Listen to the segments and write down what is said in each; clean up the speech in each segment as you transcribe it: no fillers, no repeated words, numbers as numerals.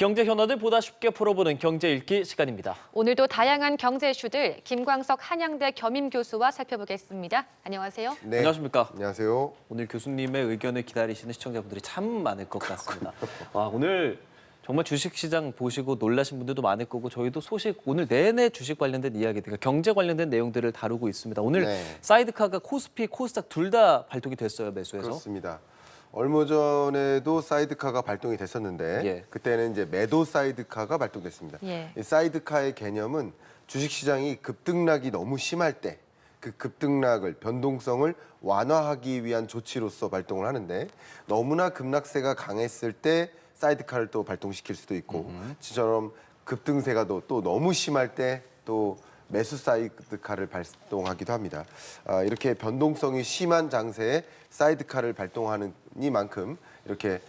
경제 현안을 보다 쉽게 풀어보는 경제 읽기 시간입니다. 오늘도 다양한 경제 이슈들 김광석 한양대 겸임 교수와 살펴보겠습니다. 안녕하세요. 네. 안녕하십니까? 안녕하세요. 오늘 교수님의 의견을 기다리시는 시청자분들이 참 많을 것 같습니다. 와, 오늘 정말 주식시장 보시고 놀라신 분들도 많을 거고 저희도 소식 오늘 내내 주식 관련된 이야기, 그러니까 경제 관련된 내용들을 다루고 있습니다. 오늘 네. 사이드카가 코스피, 코스닥 둘 다 발동이 됐어요, 매수해서. 그렇습니다. 얼마 전에도 사이드카가 발동이 됐었는데 예. 그때는 이제 매도 사이드카가 발동됐습니다. 예. 이 사이드카의 개념은 주식시장이 급등락이 너무 심할 때 그 급등락을 변동성을 완화하기 위한 조치로서 발동을 하는데 너무나 급락세가 강했을 때 사이드카를 또 발동시킬 수도 있고 지처럼 급등세가 또 너무 심할 때 또 매수 사이드카를 발동하기도 합니다. 이렇게 변동성이 심한 장세에 사이드카를 발동하는 이만큼 이렇게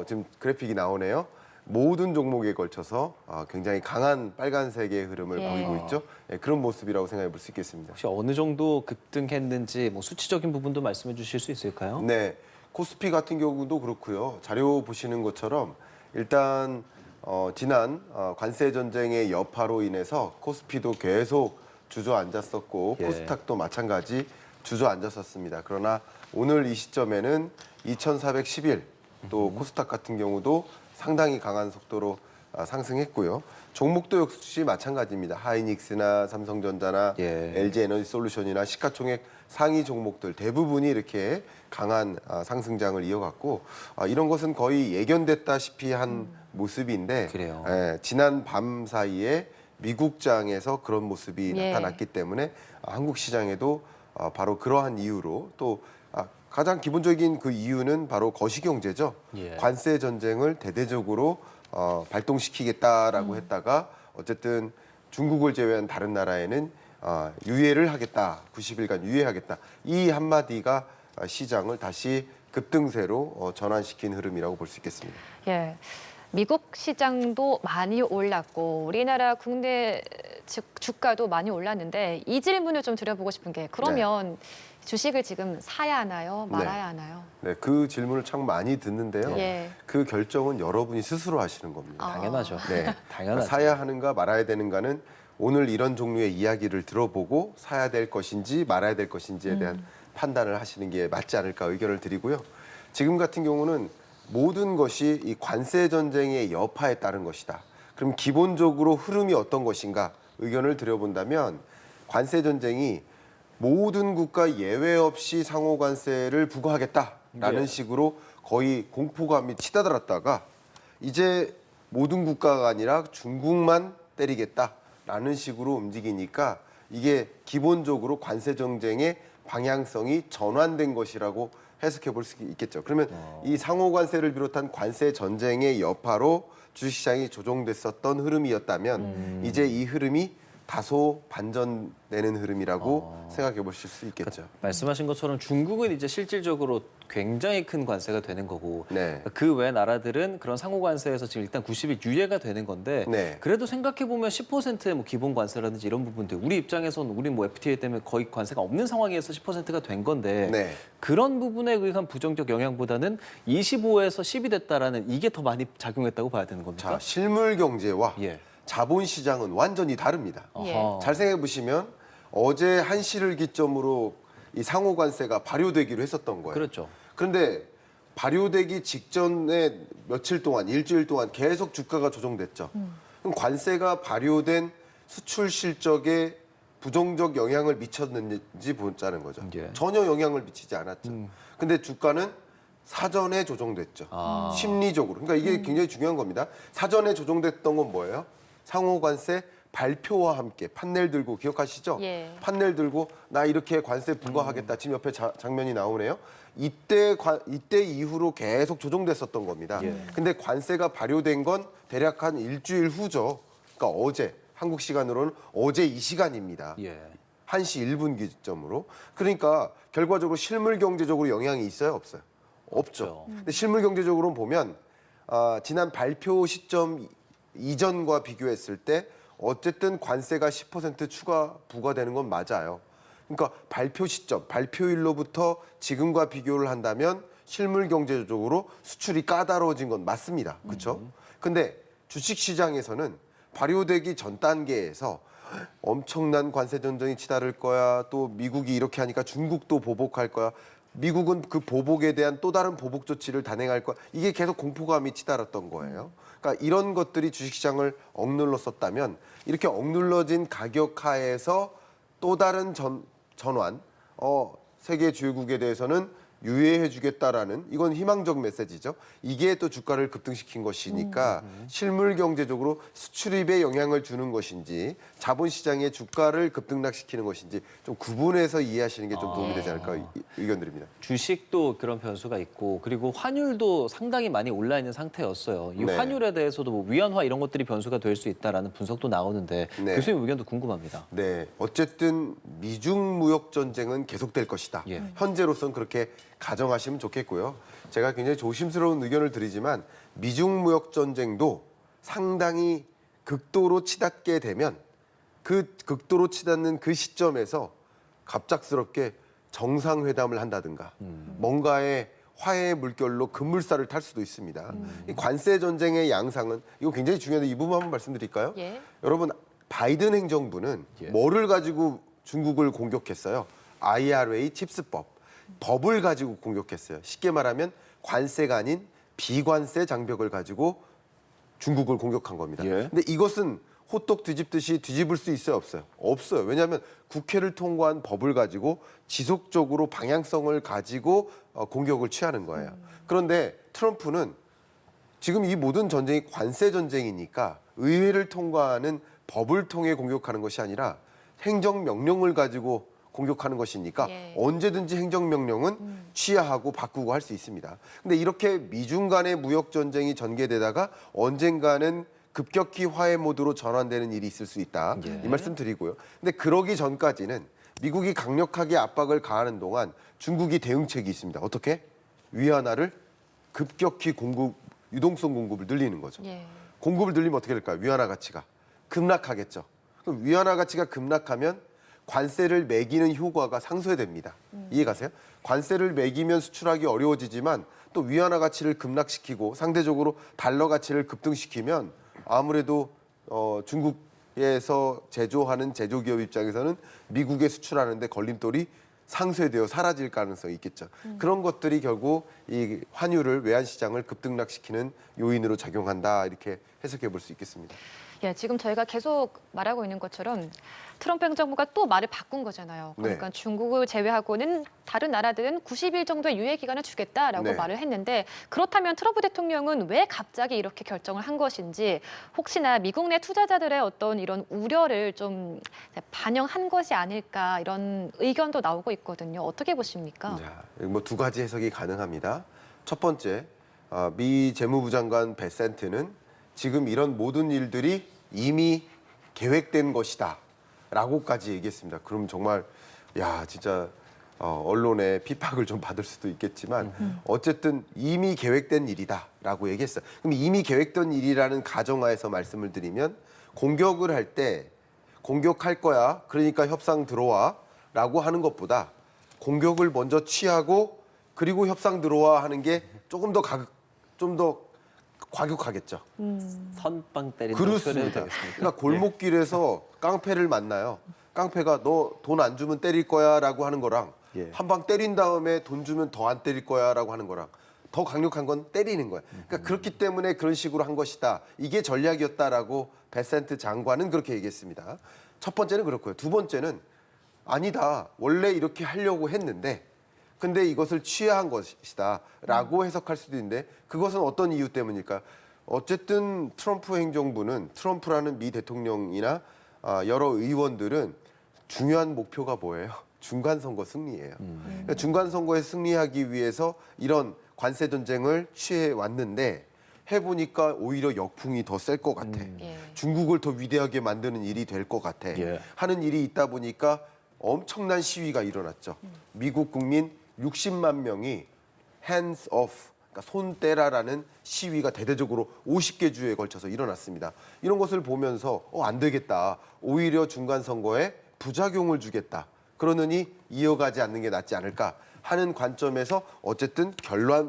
지금 그래픽이 나오네요. 모든 종목에 걸쳐서 굉장히 강한 빨간색의 흐름을 예. 보이고 있죠. 예, 그런 모습이라고 생각해 볼 수 있겠습니다. 혹시 어느 정도 급등했는지 뭐 수치적인 부분도 말씀해 주실 수 있을까요? 네, 코스피 같은 경우도 그렇고요. 자료 보시는 것처럼 일단 지난 관세 전쟁의 여파로 인해서 코스피도 계속 주저앉았었고 예. 코스닥도 마찬가지 주저앉았었습니다. 그러나 오늘 이 시점에는 2,411, 또 코스닥 같은 경우도 상당히 강한 속도로 상승했고요. 종목도 역시 마찬가지입니다. 하이닉스나 삼성전자나 예. LG에너지솔루션이나 시가총액 상위 종목들 대부분이 이렇게 강한 상승장을 이어갔고 이런 것은 거의 예견됐다시피 한 모습인데 그래요. 지난 밤 사이에 미국장에서 그런 모습이 예. 나타났기 때문에 한국 시장에도 바로 그러한 이유로 또 가장 기본적인 그 이유는 바로 거시경제죠. 예. 관세 전쟁을 대대적으로 발동시키겠다라고 했다가 어쨌든 중국을 제외한 다른 나라에는 유예를 하겠다, 90일간 유예하겠다. 이 한마디가 시장을 다시 급등세로 전환시킨 흐름이라고 볼 수 있겠습니다. 예. 미국 시장도 많이 올랐고 우리나라 국내 주가도 많이 올랐는데 이 질문을 좀 드려보고 싶은 게 그러면 주식을 지금 사야 하나요? 말아야 하나요? 네, 그 질문을 참 많이 듣는데요. 예. 그 결정은 여러분이 스스로 하시는 겁니다. 당연하죠. 네, 당연하죠. 사야 하는가 말아야 되는가는 오늘 이런 종류의 이야기를 들어보고 사야 될 것인지 말아야 될 것인지에 대한 판단을 하시는 게 맞지 않을까 의견을 드리고요. 지금 같은 경우는 모든 것이 이 관세 전쟁의 여파에 따른 것이다. 그럼 기본적으로 흐름이 어떤 것인가 의견을 드려본다면 관세 전쟁이 모든 국가 예외 없이 상호 관세를 부과하겠다라는 네. 식으로 거의 공포감이 치닫았다가 이제 모든 국가가 아니라 중국만 때리겠다라는 식으로 움직이니까 이게 기본적으로 관세 전쟁의 방향성이 전환된 것이라고 해석해 볼 수 있겠죠. 그러면 이 상호 관세를 비롯한 관세 전쟁의 여파로 주식시장이 조정됐었던 흐름이었다면 이제 이 흐름이 다소 반전되는 흐름이라고 생각해 보실 수 있겠죠. 말씀하신 것처럼 중국은 이제 실질적으로 굉장히 큰 관세가 되는 거고 네. 그 외 나라들은 그런 상호 관세에서 지금 일단 90일 유예가 되는 건데 네. 그래도 생각해 보면 10%의 뭐 기본 관세라든지 이런 부분들 우리 입장에서는 우리 뭐 FTA 때문에 거의 관세가 없는 상황에서 10%가 된 건데 네. 그런 부분에 의한 부정적 영향보다는 25에서 10이 됐다라는 이게 더 많이 작용했다고 봐야 되는 겁니까? 자, 실물 경제와 예. 자본 시장은 완전히 다릅니다. 예. 어허. 잘 생각해 보시면 어제 한시를 기점으로 이 상호 관세가 발효되기로 했었던 거예요. 그렇죠. 그런데 발효되기 직전에 며칠 동안, 일주일 동안 계속 주가가 조정됐죠. 그럼 관세가 발효된 수출 실적에 부정적 영향을 미쳤는지 보자는 거죠. 예. 전혀 영향을 미치지 않았죠. 근데 주가는 사전에 조정됐죠. 아. 심리적으로. 그러니까 이게 굉장히 중요한 겁니다. 사전에 조정됐던 건 뭐예요? 상호 관세 발표와 함께 판넬 들고 기억하시죠? 예. 판넬 들고 나 이렇게 관세 부과하겠다. 지금 옆에 장면이 나오네요. 이때 이후로 계속 조정됐었던 겁니다. 예. 근데 관세가 발효된 건 대략 한 일주일 후죠. 그러니까 어제 한국 시간으로는 어제 이 시간입니다. 예. 1시 1분 기점으로. 그러니까 결과적으로 실물 경제적으로 영향이 있어요, 없어요? 없죠. 근데 실물 경제적으로 보면 지난 발표 시점 이전과 비교했을 때 어쨌든 관세가 10% 추가 부과되는 건 맞아요. 그러니까 발표 시점, 발표일로부터 지금과 비교를 한다면 실물 경제적으로 수출이 까다로워진 건 맞습니다. 그렇죠? 근데 주식시장에서는 발효되기 전 단계에서 엄청난 관세 전쟁이 치달을 거야. 또 미국이 이렇게 하니까 중국도 보복할 거야. 미국은 그 보복에 대한 또 다른 보복 조치를 단행할 거야. 이게 계속 공포감이 치달았던 거예요. 그러니까 이런 것들이 주식시장을 억눌렀었다면 이렇게 억눌러진 가격 하에서 또 다른 전환, 세계 주요국에 대해서는 유예해주겠다라는 이건 희망적 메시지죠. 이게 또 주가를 급등시킨 것이니까 실물 경제적으로 수출입에 영향을 주는 것인지 자본시장의 주가를 급등락시키는 것인지 좀 구분해서 이해하시는 게 좀 도움이 되지 않을까 의견드립니다. 주식도 그런 변수가 있고 그리고 환율도 상당히 많이 올라 있는 상태였어요. 이 네. 환율에 대해서도 뭐 위안화 이런 것들이 변수가 될 수 있다라는 분석도 나오는데 네. 교수님 의견도 궁금합니다. 네, 어쨌든 미중 무역 전쟁은 계속될 것이다. 예. 현재로선 그렇게 가정하시면 좋겠고요. 제가 굉장히 조심스러운 의견을 드리지만 미중 무역 전쟁도 상당히 극도로 치닫게 되면 그 극도로 치닫는 그 시점에서 갑작스럽게 정상회담을 한다든가 뭔가의 화해의 물결로 급물살을 탈 수도 있습니다. 이 관세 전쟁의 양상은 이거 굉장히 중요한데 이 부분 한번 말씀드릴까요? 예. 여러분 바이든 행정부는 예. 뭐를 가지고 중국을 공격했어요? IRA 칩스법. 법을 가지고 공격했어요. 쉽게 말하면 관세가 아닌 비관세 장벽을 가지고 중국을 공격한 겁니다. 예. 근데 이것은 호떡 뒤집듯이 뒤집을 수 있어요, 없어요? 없어요. 왜냐하면 국회를 통과한 법을 가지고 지속적으로 방향성을 가지고 공격을 취하는 거예요. 그런데 트럼프는 지금 이 모든 전쟁이 관세 전쟁이니까 의회를 통과하는 법을 통해 공격하는 것이 아니라 행정명령을 가지고 공격하는 것이니까 예. 언제든지 행정명령은 취하하고 바꾸고 할 수 있습니다. 근데 이렇게 미중 간의 무역 전쟁이 전개되다가 언젠가는 급격히 화해 모드로 전환되는 일이 있을 수 있다. 예. 이 말씀 드리고요. 근데 그러기 전까지는 미국이 강력하게 압박을 가하는 동안 중국이 대응책이 있습니다. 어떻게? 위안화를 급격히 유동성 공급을 늘리는 거죠. 예. 공급을 늘리면 어떻게 될까요? 위안화 가치가 급락하겠죠. 그럼 위안화 가치가 급락하면 관세를 매기는 효과가 상쇄됩니다. 이해가세요? 관세를 매기면 수출하기 어려워지지만 또 위안화 가치를 급락시키고 상대적으로 달러 가치를 급등시키면 아무래도 중국에서 제조하는 제조기업 입장에서는 미국에 수출하는데 걸림돌이 상쇄되어 사라질 가능성이 있겠죠. 그런 것들이 결국 이 환율을 외환시장을 급등락시키는 요인으로 작용한다 이렇게 해석해 볼 수 있겠습니다. 예, 지금 저희가 계속 말하고 있는 것처럼 트럼프 행정부가 또 말을 바꾼 거잖아요. 그러니까 네. 중국을 제외하고는 다른 나라들은 90일 정도의 유예 기간을 주겠다라고 네. 말을 했는데 그렇다면 트럼프 대통령은 왜 갑자기 이렇게 결정을 한 것인지 혹시나 미국 내 투자자들의 어떤 이런 우려를 좀 반영한 것이 아닐까 이런 의견도 나오고 있거든요. 어떻게 보십니까? 자, 뭐 두 가지 해석이 가능합니다. 첫 번째, 미 재무부 장관 베센트는 지금 이런 모든 일들이 이미 계획된 것이다 라고까지 얘기했습니다. 그럼 정말 야 진짜 언론의 핍박을 좀 받을 수도 있겠지만 어쨌든 이미 계획된 일이다 라고 얘기했어요. 그럼 이미 계획된 일이라는 가정하에서 말씀을 드리면 공격을 할 때 공격할 거야 그러니까 협상 들어와 라고 하는 것보다 공격을 먼저 취하고 그리고 협상 들어와 하는 게 조금 더 과격하겠죠. 선빵 때리는 그렇습니다. 되겠습니까? 그러니까 골목길에서 깡패를 만나요. 깡패가 너 돈 안 주면 때릴 거야라고 하는 거랑 예. 한 방 때린 다음에 돈 주면 더 안 때릴 거야라고 하는 거랑 더 강력한 건 때리는 거예요. 그러니까 그렇기 때문에 그런 식으로 한 것이다. 이게 전략이었다라고 베센트 장관은 그렇게 얘기했습니다. 첫 번째는 그렇고요. 두 번째는 아니다. 원래 이렇게 하려고 했는데 근데 이것을 취한 것이다 라고 해석할 수도 있는데 그것은 어떤 이유 때문일까? 어쨌든 트럼프 행정부는 트럼프라는 미 대통령이나 여러 의원들은 중요한 목표가 뭐예요? 중간선거 승리예요. 그러니까 중간선거에 승리하기 위해서 이런 관세 전쟁을 취해 왔는데 해보니까 오히려 역풍이 더 셀 것 같아. 예. 중국을 더 위대하게 만드는 일이 될 것 같아. 예. 하는 일이 있다 보니까 엄청난 시위가 일어났죠. 미국 국민 60만 명이 hands off, 그러니까 손 떼라라는 시위가 대대적으로 50개 주에 걸쳐서 일어났습니다. 이런 것을 보면서 안 되겠다. 오히려 중간 선거에 부작용을 주겠다. 그러느니 이어가지 않는 게 낫지 않을까 하는 관점에서 어쨌든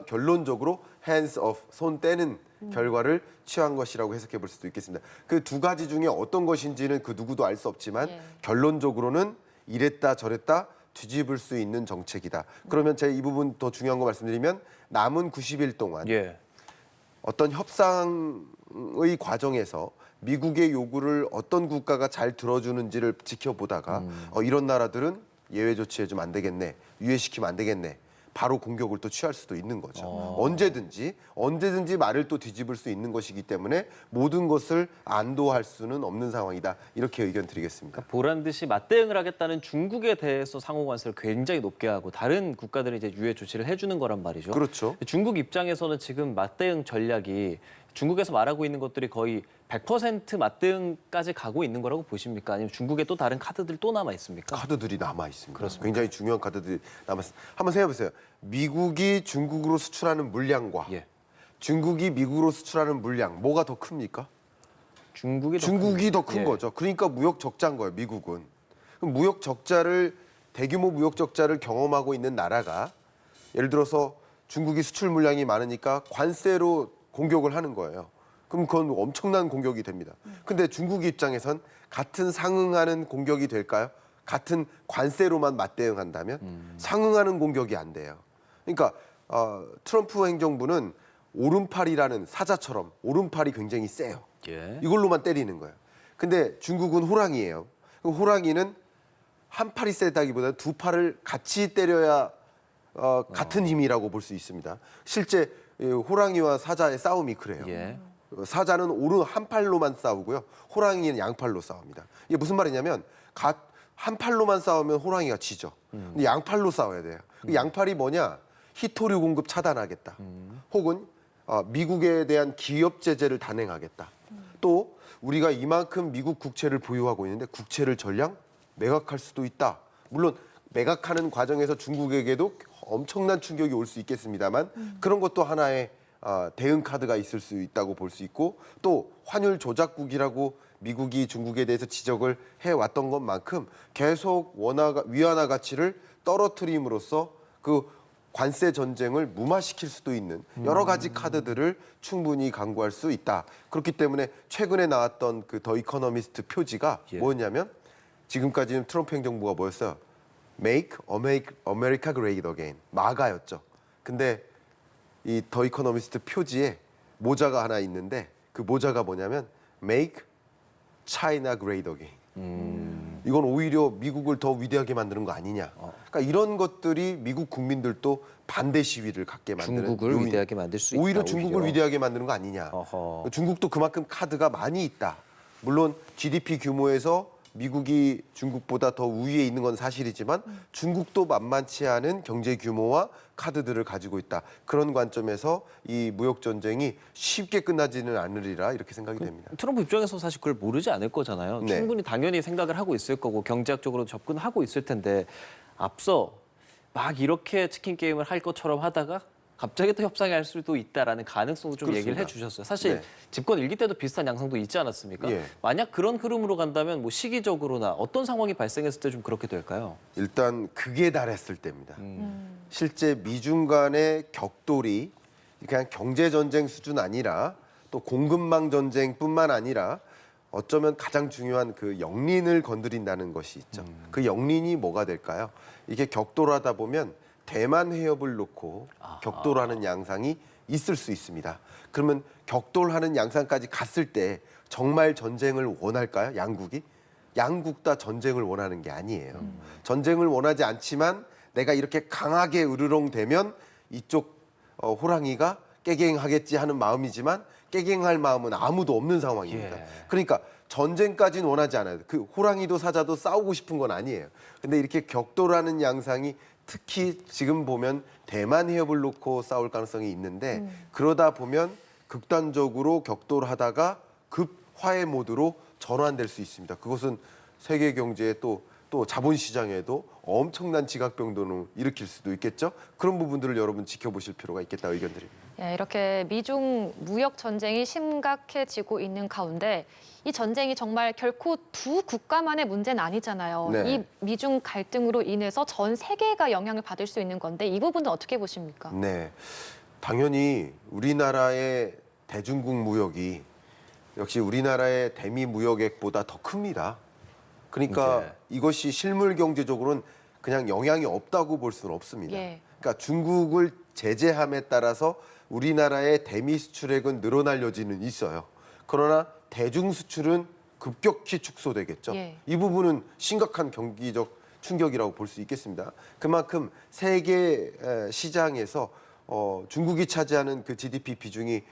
결론적으로 hands off, 손 떼는 결과를 취한 것이라고 해석해 볼 수도 있겠습니다. 그 두 가지 중에 어떤 것인지는 그 누구도 알 수 없지만 예. 결론적으로는 이랬다 저랬다 뒤집을 수 있는 정책이다. 그러면 제가 이 부분 더 중요한 거 말씀드리면 남은 90일 동안 예. 어떤 협상의 과정에서 미국의 요구를 어떤 국가가 잘 들어주는지를 지켜보다가 이런 나라들은 예외 조치해주면 안 되겠네, 유예시키면 안 되겠네, 바로 공격을 또 취할 수도 있는 거죠. 언제든지 말을 또 뒤집을 수 있는 것이기 때문에 모든 것을 안도할 수는 없는 상황이다. 이렇게 의견 드리겠습니다. 보란 듯이 맞대응을 하겠다는 중국에 대해서 상호 관세를 굉장히 높게 하고 다른 국가들은 이제 유예 조치를 해주는 거란 말이죠. 그렇죠. 중국 입장에서는 지금 맞대응 전략이 중국에서 말하고 있는 것들이 거의 100% 맞대응까지 가고 있는 거라고 보십니까? 아니면 중국에 또 다른 카드들 또 남아 있습니까? 카드들이 남아 있습니다. 굉장히 중요한 카드들이 남아 있습니다. 한번 생각해 보세요. 미국이 중국으로 수출하는 물량과 예. 중국이 미국으로 수출하는 물량 뭐가 더 큽니까? 중국이 더 큰 예. 거죠. 그러니까 무역 적자인 거예요, 미국은. 그럼 대규모 무역 적자를 경험하고 있는 나라가 예를 들어서 중국이 수출 물량이 많으니까 관세로 공격을 하는 거예요. 그럼 그건 엄청난 공격이 됩니다. 근데 중국 입장에선 같은 상응하는 공격이 될까요? 같은 관세로만 맞대응한다면 상응하는 공격이 안 돼요. 그러니까 트럼프 행정부는 오른팔이라는 사자처럼 오른팔이 굉장히 세요. 예. 이걸로만 때리는 거예요. 근데 중국은 호랑이에요. 그럼 호랑이는 한 팔이 세다기보다는 두 팔을 같이 때려야 같은 힘이라고 볼 수 있습니다. 실제 이 호랑이와 사자의 싸움이 그래요. 예. 사자는 오른 한 팔로만 싸우고요. 호랑이는 양팔로 싸웁니다. 이게 무슨 말이냐면 한 팔로만 싸우면 호랑이가 지죠. 근데 양팔로 싸워야 돼요. 그 양팔이 뭐냐? 히토류 공급 차단하겠다. 혹은 미국에 대한 기업 제재를 단행하겠다. 또 우리가 이만큼 미국 국채를 보유하고 있는데 국채를 전량 매각할 수도 있다. 물론 매각하는 과정에서 중국에게도 엄청난 충격이 올 수 있겠습니다만 그런 것도 하나의 대응 카드가 있을 수 있다고 볼 수 있고 또 환율 조작국이라고 미국이 중국에 대해서 지적을 해왔던 것만큼 계속 위안화 가치를 떨어뜨림으로써 그 관세 전쟁을 무마시킬 수도 있는 여러 가지 카드들을 충분히 강구할 수 있다. 그렇기 때문에 최근에 나왔던 그 더 이코노미스트 표지가 예. 뭐였냐면 지금까지는 트럼프 행정부가 뭐였어요? Make America Great Again. 마가였죠. 근데 이 더 이코노미스트 표지에 모자가 하나 있는데 그 모자가 뭐냐면 Make China Great Again. 이건 오히려 미국을 더 위대하게 만드는 거 아니냐. 그러니까 이런 것들이 미국 국민들도 반대 시위를 갖게 만드는 중국을 요인. 위대하게 만들 수 있다. 오히려 중국을 위대하게 만드는 거 아니냐. 어허. 중국도 그만큼 카드가 많이 있다. 물론 GDP 규모에서 미국이 중국보다 더 우위에 있는 건 사실이지만 중국도 만만치 않은 경제 규모와 카드들을 가지고 있다. 그런 관점에서 이 무역 전쟁이 쉽게 끝나지는 않으리라 이렇게 생각이 됩니다. 트럼프 입장에서 사실 그걸 모르지 않을 거잖아요. 네. 충분히 당연히 생각을 하고 있을 거고 경제학적으로 접근하고 있을 텐데 앞서 막 이렇게 치킨 게임을 할 것처럼 하다가 갑자기 또 협상을 할 수도 있다라는 가능성도 좀 그렇습니다. 얘기를 해주셨어요. 사실 네. 집권 일기 때도 비슷한 양상도 있지 않았습니까? 예. 만약 그런 흐름으로 간다면 뭐 시기적으로나 어떤 상황이 발생했을 때 좀 그렇게 될까요? 일단 극에 달했을 때입니다. 실제 미중 간의 격돌이 그냥 경제 전쟁 수준 아니라 또 공급망 전쟁뿐만 아니라 어쩌면 가장 중요한 그 영린을 건드린다는 것이 있죠. 그 영린이 뭐가 될까요? 이게 격돌하다 보면 대만 해협을 놓고 격돌하는 양상이 있을 수 있습니다. 그러면 격돌하는 양상까지 갔을 때 정말 전쟁을 원할까요? 양국이? 양국 다 전쟁을 원하는 게 아니에요. 전쟁을 원하지 않지만 내가 이렇게 강하게 으르렁대면 이쪽 호랑이가 깨갱하겠지 하는 마음이지만 깨갱할 마음은 아무도 없는 상황입니다. 예. 그러니까 전쟁까지는 원하지 않아요. 그 호랑이도 사자도 싸우고 싶은 건 아니에요. 근데 이렇게 격돌하는 양상이 특히 지금 보면 대만 해협을 놓고 싸울 가능성이 있는데 그러다 보면 극단적으로 격돌하다가 급 화해 모드로 전환될 수 있습니다. 그것은 세계 경제에 또 자본시장에도 엄청난 지각변동을 일으킬 수도 있겠죠. 그런 부분들을 여러분 지켜보실 필요가 있겠다 의견드립니다. 예, 이렇게 미중 무역 전쟁이 심각해지고 있는 가운데 이 전쟁이 정말 결코 두 국가만의 문제는 아니잖아요. 네. 이 미중 갈등으로 인해서 전 세계가 영향을 받을 수 있는 건데 이 부분은 어떻게 보십니까? 네. 당연히 우리나라의 대중국 무역이 역시 우리나라의 대미 무역액보다 더 큽니다. 그러니까 네. 이것이 실물 경제적으로는 그냥 영향이 없다고 볼 수는 없습니다. 예. 그러니까 중국을 제재함에 따라서 우리나라의 대미 수출액은 늘어날 여지는 있어요. 그러나 대중 수출은 급격히 축소되겠죠. 예. 이 부분은 심각한 경기적 충격이라고 볼 수 있겠습니다. 그만큼 세계 시장에서 중국이 차지하는 그 GDP 비중이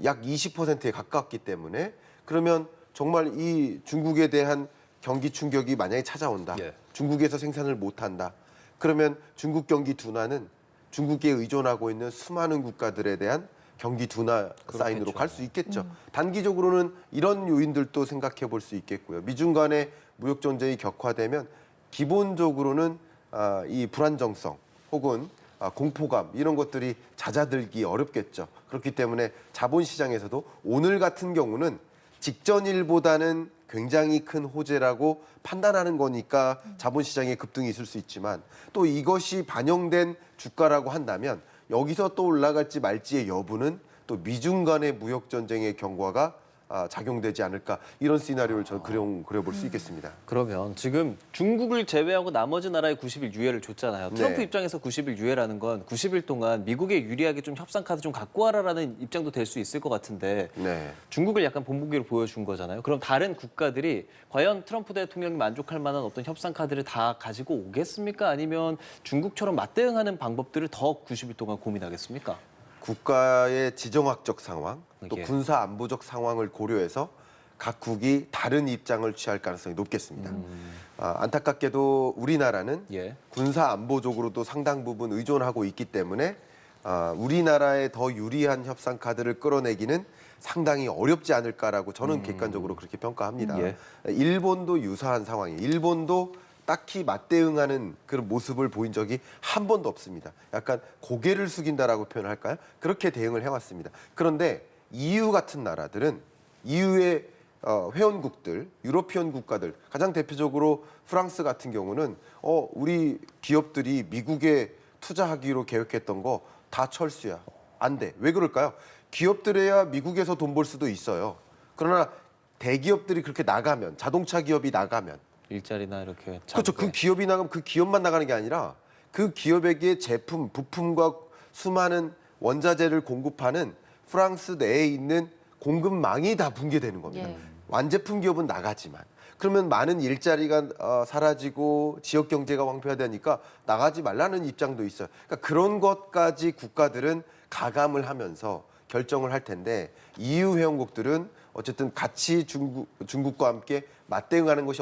약 20%에 가깝기 때문에 그러면 정말 이 중국에 대한 경기 충격이 만약에 찾아온다. 예. 중국에서 생산을 못한다. 그러면 중국 경기 둔화는 중국에 의존하고 있는 수많은 국가들에 대한 경기 둔화 사인으로 갈 수 있겠죠. 단기적으로는 이런 요인들도 생각해 볼 수 있겠고요. 미중 간의 무역 전쟁이 격화되면 기본적으로는 이 불안정성 혹은 공포감 이런 것들이 잦아들기 어렵겠죠. 그렇기 때문에 자본시장에서도 오늘 같은 경우는 직전일보다는 굉장히 큰 호재라고 판단하는 거니까 자본시장에 급등이 있을 수 있지만 또 이것이 반영된 주가라고 한다면 여기서 또 올라갈지 말지의 여부는 또 미중 간의 무역 전쟁의 경과가 작용되지 않을까 이런 시나리오를 저는 그려볼 수 있겠습니다. 그러면 지금 중국을 제외하고 나머지 나라에 90일 유예를 줬잖아요. 트럼프 네. 입장에서 90일 유예라는 건 90일 동안 미국에 유리하게 좀 협상 카드 좀 갖고 와라라는 입장도 될 수 있을 것 같은데 네. 중국을 약간 본보기로 보여준 거잖아요. 그럼 다른 국가들이 과연 트럼프 대통령이 만족할 만한 어떤 협상 카드를 다 가지고 오겠습니까? 아니면 중국처럼 맞대응하는 방법들을 더 90일 동안 고민하겠습니까? 국가의 지정학적 상황, 또 예. 군사 안보적 상황을 고려해서 각국이 다른 입장을 취할 가능성이 높겠습니다. 안타깝게도 우리나라는 예. 군사 안보적으로도 상당 부분 의존하고 있기 때문에 우리나라에 더 유리한 협상 카드를 끌어내기는 상당히 어렵지 않을까라고 저는 객관적으로 그렇게 평가합니다. 예. 일본도 유사한 상황이에요. 일본도 딱히 맞대응하는 그런 모습을 보인 적이 한 번도 없습니다. 약간 고개를 숙인다라고 표현할까요? 그렇게 대응을 해왔습니다. 그런데 EU 같은 나라들은 EU의 회원국들, 유로피언 국가들, 가장 대표적으로 프랑스 같은 경우는 우리 기업들이 미국에 투자하기로 계획했던 거 다 철수야. 안 돼. 왜 그럴까요? 기업들에야 미국에서 돈 벌 수도 있어요. 그러나 대기업들이 그렇게 나가면, 자동차 기업이 나가면 일자리나 이렇게 그렇죠. 그 기업이 나가면 그 기업만 나가는 게 아니라 그 기업에게 제품, 부품과 수많은 원자재를 공급하는 프랑스 내에 있는 공급망이 다 붕괴되는 겁니다. 예. 완제품 기업은 나가지만 그러면 많은 일자리가 사라지고 지역 경제가 황폐화되니까 나가지 말라는 입장도 있어요. 그러니까 그런 것까지 국가들은 가감을 하면서 결정을 할 텐데 EU 회원국들은 어쨌든 같이 중국과 함께 맞대응하는 것이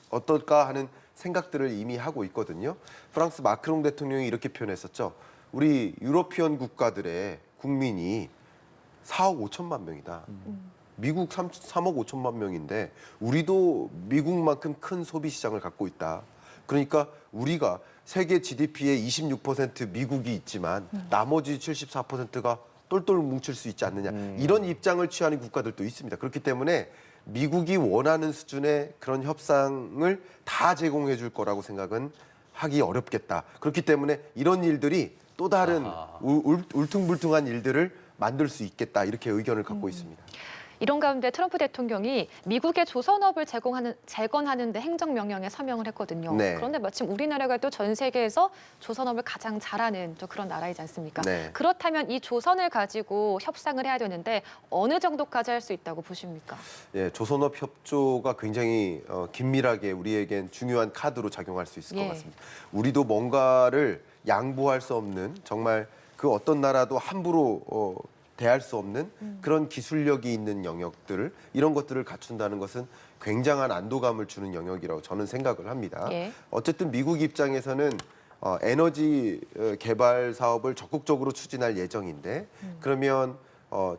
어떨까 하는 생각들을 이미 하고 있거든요. 프랑스 마크롱 대통령이 이렇게 표현했었죠. 우리 유로피언 국가들의 국민이 4억 5천만 명이다. 미국 3억 5천만 명인데 우리도 미국만큼 큰 소비 시장을 갖고 있다. 그러니까 우리가 세계 GDP의 26% 미국이 있지만 나머지 74%가 똘똘 뭉칠 수 있지 않느냐. 이런 입장을 취하는 국가들도 있습니다. 그렇기 때문에 미국이 원하는 수준의 그런 협상을 다 제공해 줄 거라고 생각은 하기 어렵겠다. 그렇기 때문에 이런 일들이 또 다른 울퉁불퉁한 일들을 만들 수 있겠다. 이렇게 의견을 갖고 있습니다. 이런 가운데 트럼프 대통령이 미국의 조선업을 재건하는 데 행정명령에 서명을 했거든요. 네. 그런데 마침 우리나라가 또 전 세계에서 조선업을 가장 잘하는 또 그런 나라이지 않습니까? 네. 그렇다면 이 조선을 가지고 협상을 해야 되는데 어느 정도까지 할 수 있다고 보십니까? 예, 조선업 협조가 굉장히 긴밀하게 우리에겐 중요한 카드로 작용할 수 있을 것 예. 같습니다. 우리도 뭔가를 양보할 수 없는 정말 그 어떤 나라도 함부로 대할 수 없는 그런 기술력이 있는 영역들 이런 것들을 갖춘다는 것은 굉장한 안도감을 주는 영역이라고 저는 생각을 합니다. 예. 어쨌든 미국 입장에서는 에너지 개발 사업을 적극적으로 추진할 예정인데 그러면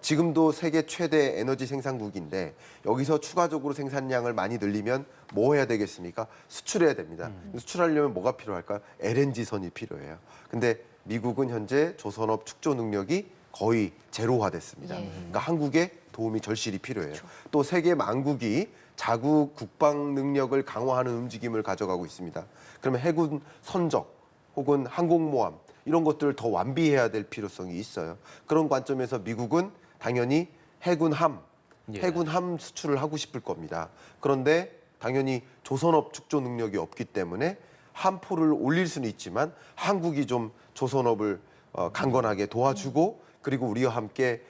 지금도 세계 최대 에너지 생산국인데 여기서 추가적으로 생산량을 많이 늘리면 뭐 해야 되겠습니까? 수출해야 됩니다. 수출하려면 뭐가 필요할까요? LNG선이 필요해요. 근데 미국은 현재 조선업 축조 능력이 거의 제로화됐습니다. 예. 그러니까 한국에 도움이 절실히 필요해요. 또 세계 만국이 자국 국방 능력을 강화하는 움직임을 가져가고 있습니다. 그러면 해군 선적 혹은 항공모함 이런 것들을 더 완비해야 될 필요성이 있어요. 그런 관점에서 미국은 당연히 해군함 수출을 하고 싶을 겁니다. 그런데 당연히 조선업 축조 능력이 없기 때문에 함포를 올릴 수는 있지만 한국이 좀 조선업을 강건하게 도와주고 그리고 우리와 함께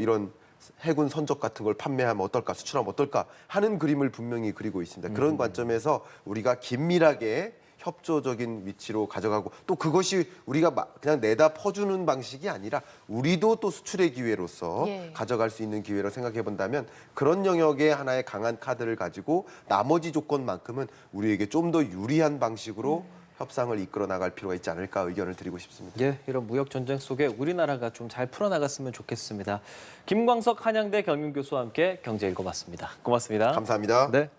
이런 해군 선적 같은 걸 판매하면 어떨까, 수출하면 어떨까 하는 그림을 분명히 그리고 있습니다. 그런 관점에서 우리가 긴밀하게 협조적인 위치로 가져가고 또 그것이 우리가 그냥 내다 퍼주는 방식이 아니라 우리도 또 수출의 기회로서 예. 가져갈 수 있는 기회로 생각해 본다면 그런 영역에 하나의 강한 카드를 가지고 나머지 조건만큼은 우리에게 좀 더 유리한 방식으로 협상을 이끌어 나갈 필요가 있지 않을까 의견을 드리고 싶습니다. 예, 이런 무역 전쟁 속에 우리나라가 좀 잘 풀어나갔으면 좋겠습니다. 김광석 한양대 경영교수와 함께 경제 읽어봤습니다. 고맙습니다. 감사합니다. 네.